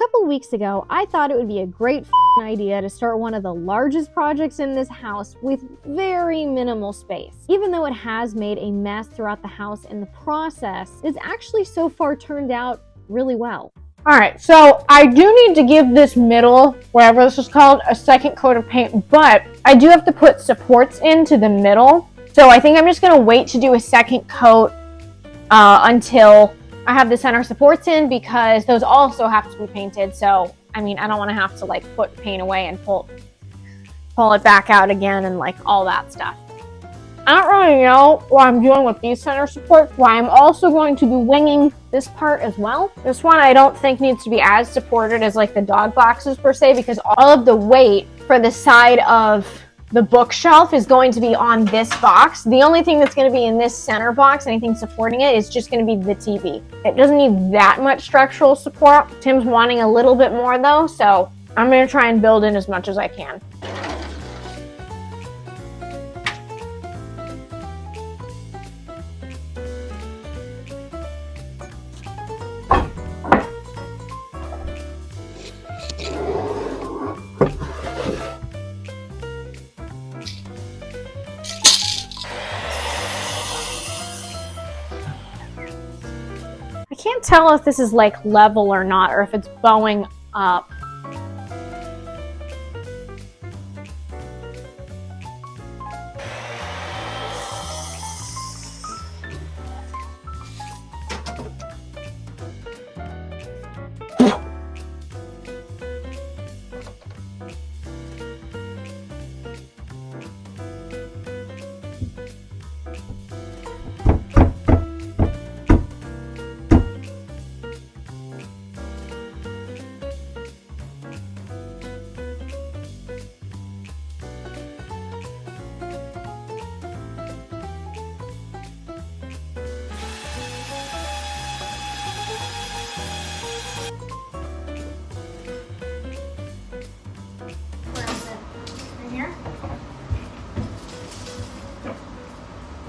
couple of weeks ago, I thought it would be a great idea to start one of the largest projects in this house with very minimal space. Even though it has made a mess throughout the house in the process, it's actually so far turned out really well. All right, so I do need to give this middle, whatever this is called, a second coat of paint, but I do have to put supports into the middle. So I think I'm just gonna wait to do a second coat until I have the center supports in, because those also have to be painted. So, I mean, I don't wanna have to like put paint away and pull it back out again and like all that stuff. I don't really know what I'm doing with these center supports, but I'm also going to be winging this part as well. This one I don't think needs to be as supported as like the dog boxes per se, because all of the weight for the side of the bookshelf is going to be on this box. The only thing that's going to be in this center box, anything supporting it, is just going to be the TV. It doesn't need that much structural support. Tim's wanting a little bit more though, so I'm going to try and build in as much as I can. I can't tell if this is like level or not, or if it's bowing up.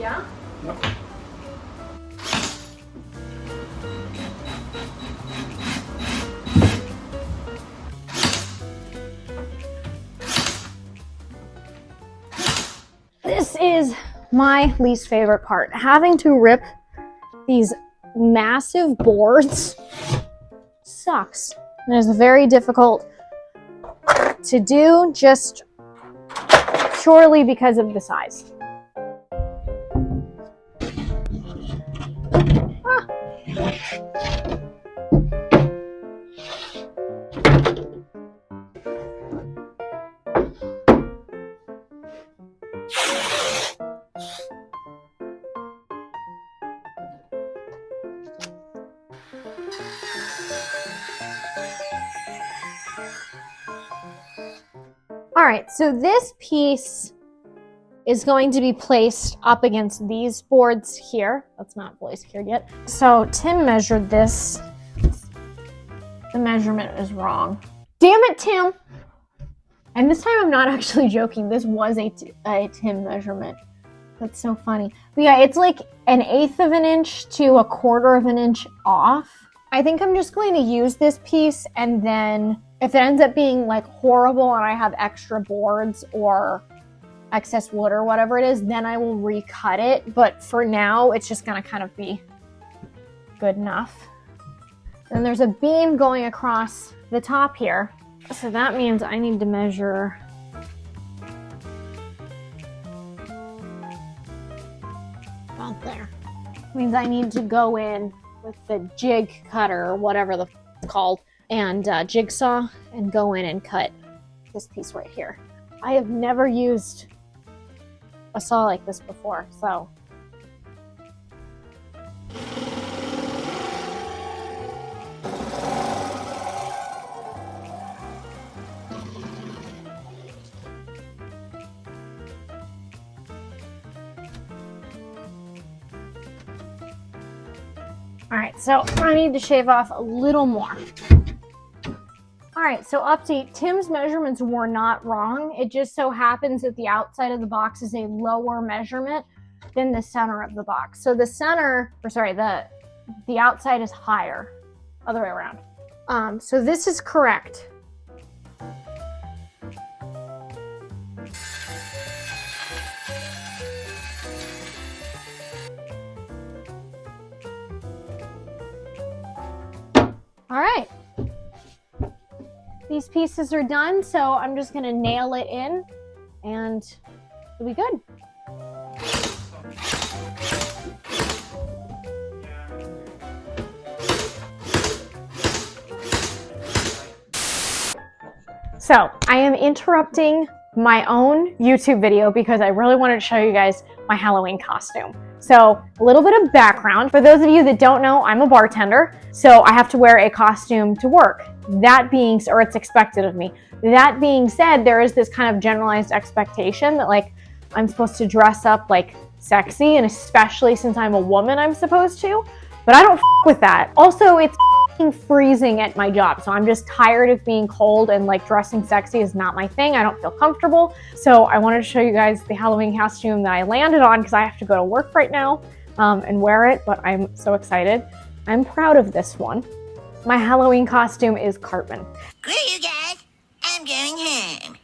Yeah? Yep. This is my least favorite part. Having to rip these massive boards sucks. It is very difficult to do, just purely because of the size. All right, so this piece is going to be placed up against these boards here. That's not fully secured yet. So Tim measured this. The measurement is wrong. Damn it, Tim! And this time I'm not actually joking. This was a Tim measurement. That's so funny. But yeah, it's like 1/8 of an inch to 1/4 of an inch off. I think I'm just going to use this piece, and then if it ends up being like horrible and I have extra boards or excess wood or whatever it is, then I will recut it. But for now, it's just gonna kind of be good enough. And there's a beam going across the top here. So that means I need to measure about there. Means I need to go in with the jig cutter or whatever the it's called, and jigsaw, and go in and cut this piece right here. I have never used a saw like this before, so. All right, so I need to shave off a little more. All right, so update, Tim's measurements were not wrong. It just so happens that the outside of the box is a lower measurement than the center of the box. So the center, or sorry, the outside is higher, other way around. So this is correct. All right. These pieces are done, so I'm just gonna nail it in and it'll be good. So I am interrupting my own YouTube video because I really wanted to show you guys my Halloween costume. So a little bit of background. For those of you that don't know, I'm a bartender, so I have to wear a costume to work. That being, or it's expected of me. That being said, there is this kind of generalized expectation that like I'm supposed to dress up like sexy, and especially since I'm a woman, I'm supposed to, but I don't with that. Also, it's freezing at my job, so I'm just tired of being cold, and like dressing sexy is not my thing. I don't feel comfortable. So I wanted to show you guys the Halloween costume that I landed on because I have to go to work right now and wear it, but I'm so excited. I'm proud of this one. My Halloween costume is Cartman. Screw you guys, I'm going home.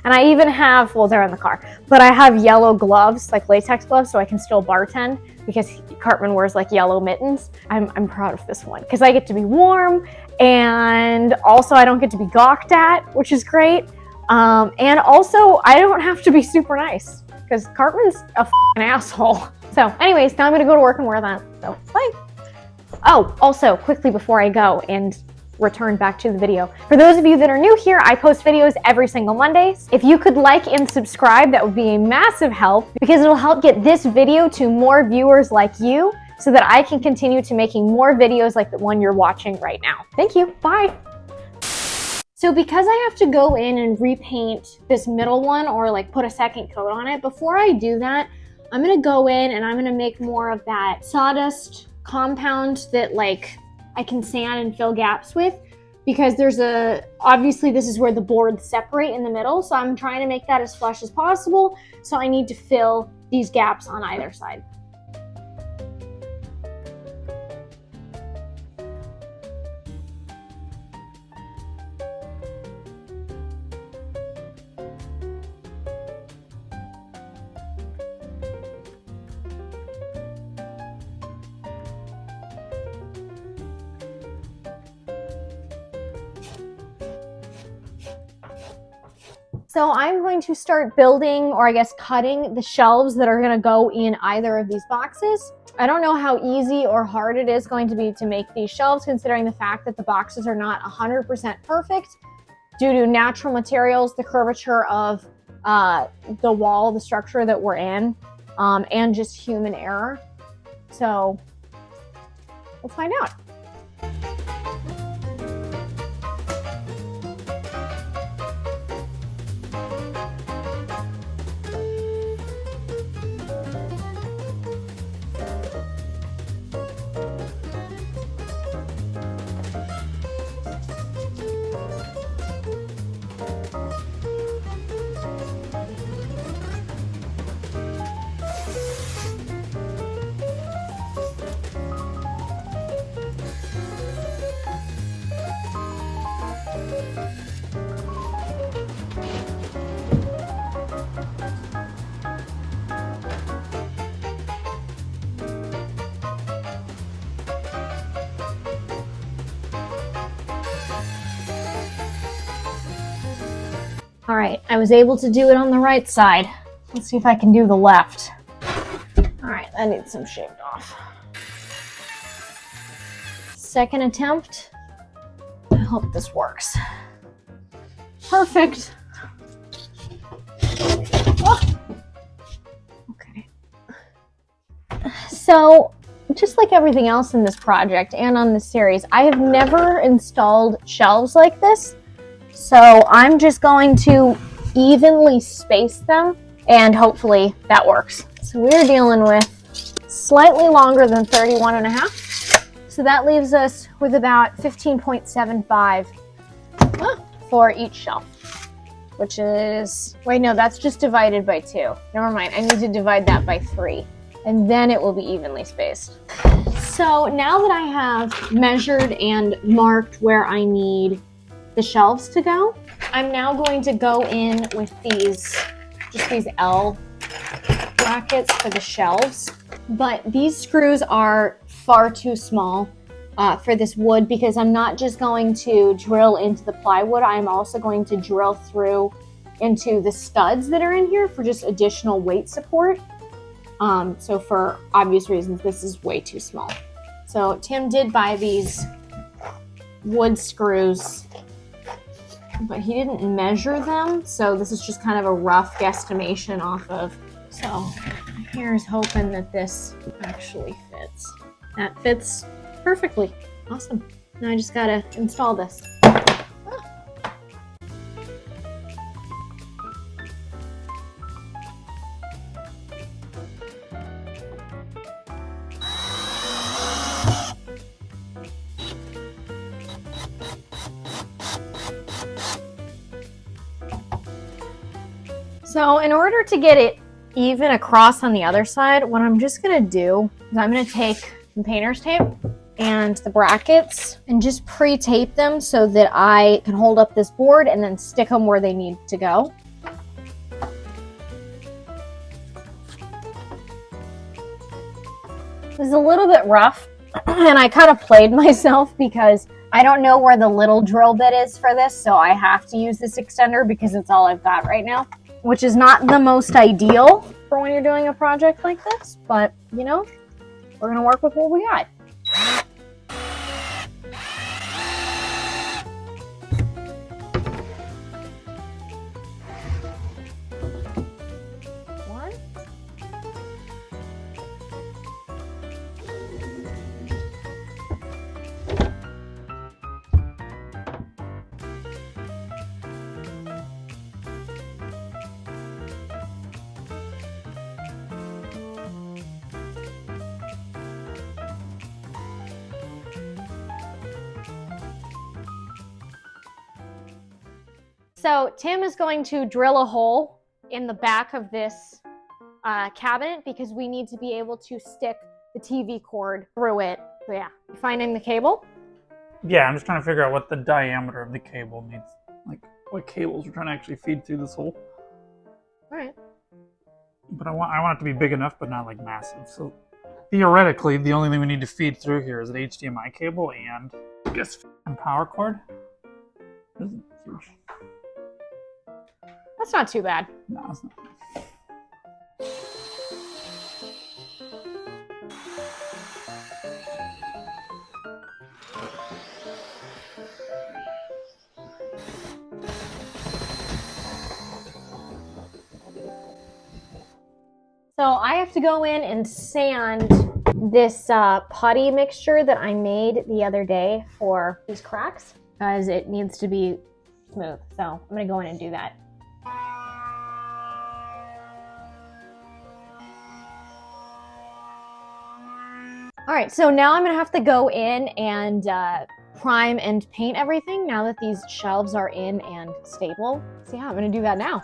And I even have, well, they're in the car, but I have yellow gloves, like latex gloves, so I can still bartend because Cartman wears like yellow mittens. I'm proud of this one because I get to be warm, and also I don't get to be gawked at, which is great. And also I don't have to be super nice because Cartman's a f***ing asshole. So anyways, now I'm gonna go to work and wear that, so bye. Oh, also quickly before I go and return back to the video. For those of you that are new here, I post videos every single Monday. If you could like and subscribe, that would be a massive help because it'll help get this video to more viewers like you so that I can continue to making more videos like the one you're watching right now. Thank you, bye. So because I have to go in and repaint this middle one or like put a second coat on it, before I do that, I'm gonna go in and I'm gonna make more of that sawdust compound that like I can sand and fill gaps with, because there's obviously this is where the boards separate in the middle, so I'm trying to make that as flush as possible, so I need to fill these gaps on either side. So I'm going to start building, or I guess cutting, the shelves that are going to go in either of these boxes. I don't know how easy or hard it is going to be to make these shelves, considering the fact that the boxes are not 100% perfect due to natural materials, the curvature of the wall, the structure that we're in, and just human error. So we'll find out. All right, I was able to do it on the right side. Let's see if I can do the left. All right, that needs some shaved off. Second attempt. I hope this works. Perfect. Oh. Okay. So, just like everything else in this project and on this series, I have never installed shelves like this. So I'm just going to evenly space them, and hopefully that works. So we're dealing with slightly longer than 31 and a half. So that leaves us with about 15.75 for each shelf, which is, wait, no, that's just divided by 2. Never mind, I need to divide that by 3, and then it will be evenly spaced. So now that I have measured and marked where I need the shelves to go, I'm now going to go in with these L brackets for the shelves. But these screws are far too small for this wood because I'm not just going to drill into the plywood, I'm also going to drill through into the studs that are in here for just additional weight support. So for obvious reasons, this is way too small. So Tim did buy these wood screws, but he didn't measure them. So this is just kind of a rough guesstimation off of. So here's hoping that this actually fits. That fits perfectly. Awesome. Now I just gotta install this. So in order to get it even across on the other side, what I'm just gonna do is I'm gonna take some painter's tape and the brackets and just pre-tape them so that I can hold up this board and then stick them where they need to go. It was a little bit rough and I kind of played myself because I don't know where the little drill bit is for this, so I have to use this extender because it's all I've got right now, which is not the most ideal for when you're doing a project like this, but you know, we're gonna work with what we got. One. So Tim is going to drill a hole in the back of this cabinet because we need to be able to stick the TV cord through it. So yeah, finding the cable. Yeah, I'm just trying to figure out what the diameter of the cable needs, like what cables we're trying to actually feed through this hole. All right. But I want it to be big enough, but not like massive. So theoretically, the only thing we need to feed through here is an HDMI cable and I guess power cord. This isn't huge. That's not too bad. No, it's not. So I have to go in and sand this putty mixture that I made the other day for these cracks because it needs to be smooth. So I'm gonna go in and do that. All right, so now I'm gonna have to go in and prime and paint everything now that these shelves are in and stable. So yeah, I'm gonna do that now.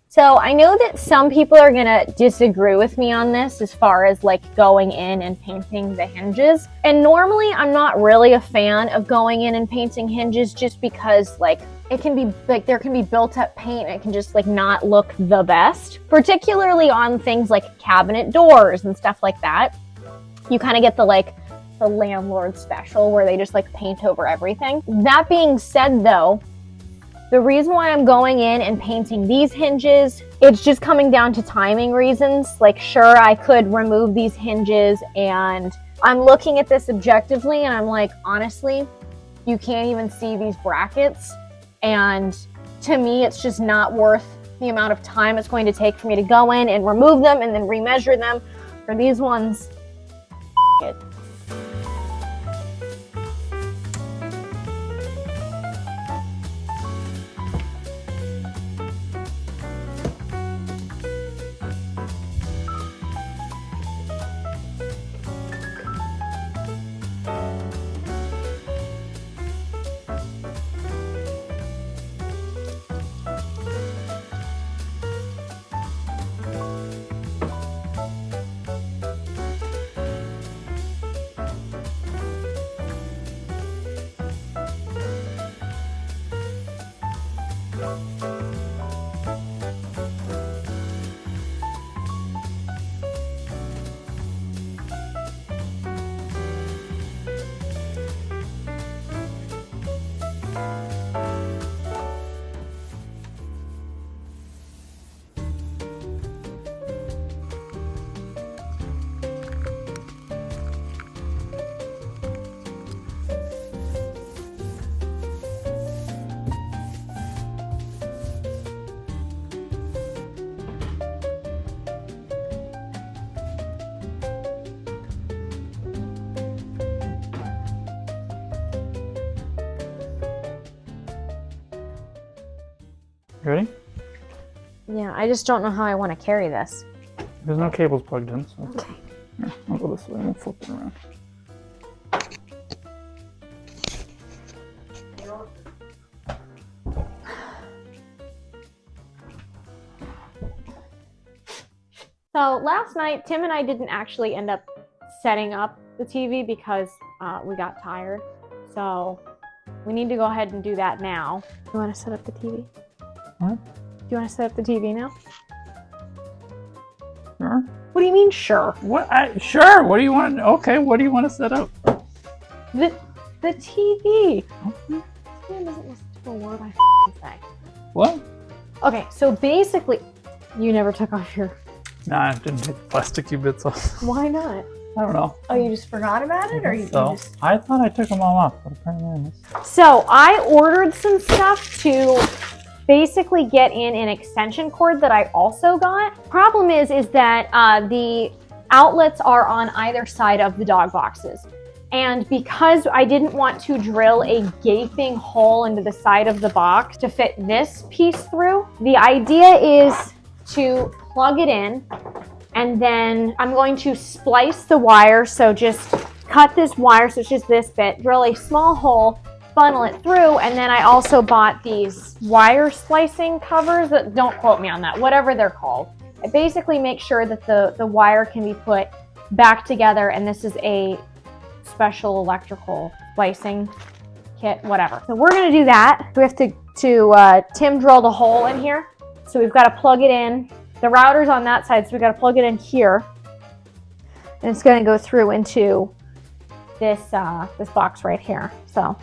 So I know that some people are gonna disagree with me on this as far as like going in and painting the hinges. And normally I'm not really a fan of going in and painting hinges just because like it can be like there can be built up paint and it can just like not look the best, particularly on things like cabinet doors and stuff like that. You kind of get the landlord special where they just like paint over everything. That being said though, the reason why I'm going in and painting these hinges, it's just coming down to timing reasons. Like, sure, I could remove these hinges and I'm looking at this objectively and I'm like, honestly, you can't even see these brackets. And to me, it's just not worth the amount of time it's going to take for me to go in and remove them and then remeasure them. For these ones, it. You ready? Yeah, I just don't know how I want to carry this. There's no cables plugged in, so. Okay. Here, I'll go this way and we'll flip it around. So last night, Tim and I didn't actually end up setting up the TV because we got tired. So we need to go ahead and do that now. You want to set up the TV? What? Do you want to set up the TV now? Sure. What do you mean, sure? What? Sure. What do you want? Okay. What do you want to set up? The TV. Okay. Tim doesn't listen to a word I say. What? Okay, so basically, you never took off your. Nah, I didn't take the plasticky bits off. Why not? I don't know. Oh, you just forgot about it, or you just? I thought I took them all off, but apparently I missed. So I ordered some stuff to basically get in an extension cord that I also got. Problem is that the outlets are on either side of the dog boxes. And because I didn't want to drill a gaping hole into the side of the box to fit this piece through, the idea is to plug it in, and then I'm going to splice the wire. So just cut this wire, so it's just this bit, drill a small hole, funnel it through, and then I also bought these wire splicing covers that, don't quote me on that, whatever they're called. It basically makes sure that the wire can be put back together, and this is a special electrical splicing kit, whatever. So we're gonna do that. We have to Tim drilled a hole in here, so we've got to plug it in. The router's on that side, so we've got to plug it in here, and it's gonna go through into this this box right here. So.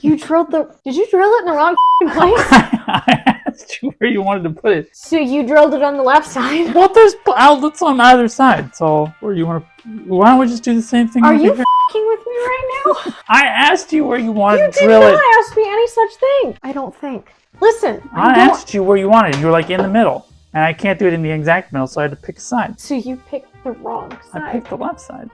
Did you drill it in the wrong place? I asked you where you wanted to put it. So you drilled it on the left side? Well, there's outlets on either side, so where you want to? Why don't we just do the same thing? Are you f***ing with me right now? I asked you where you wanted You to drill did it. not ask me any such thing. I don't think. Listen, I asked you where you wanted it. You were like in the middle, and I can't do it in the exact middle, so I had to pick a side. So you picked the wrong side. I picked the left side.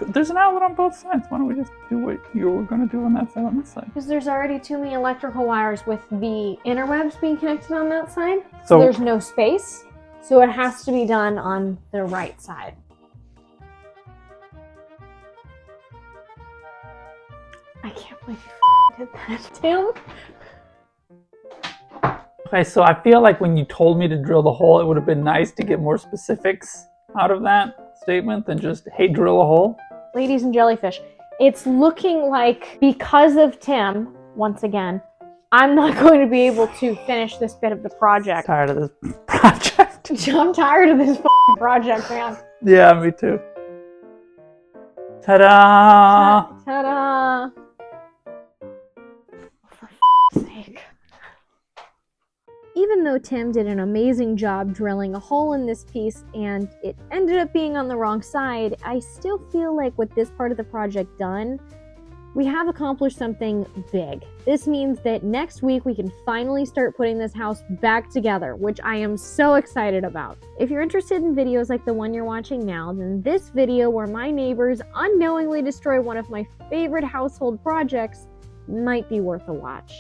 There's an outlet on both sides. Why don't we just do what you were going to do on that side on this side? Because there's already too many electrical wires with the interwebs being connected on that side. So there's no space. So it has to be done on the right side. I can't believe you did that, Tim. Okay, so I feel like when you told me to drill the hole, it would have been nice to get more specifics out of that statement than just, hey, drill a hole. Ladies and jellyfish, it's looking like, because of Tim, once again, I'm not going to be able to finish this bit of the project. Tired of this project. I'm tired of this project, man. Yeah, me too. Ta-da! Ta-da! For sake. Even though Tim did an amazing job drilling a hole in this piece and it ended up being on the wrong side, I still feel like with this part of the project done, We have accomplished something big. This means that next week we can finally start putting this house back together, which I am so excited about. If you're interested in videos like the one you're watching now, then this video where my neighbors unknowingly destroy one of my favorite household projects might be worth a watch.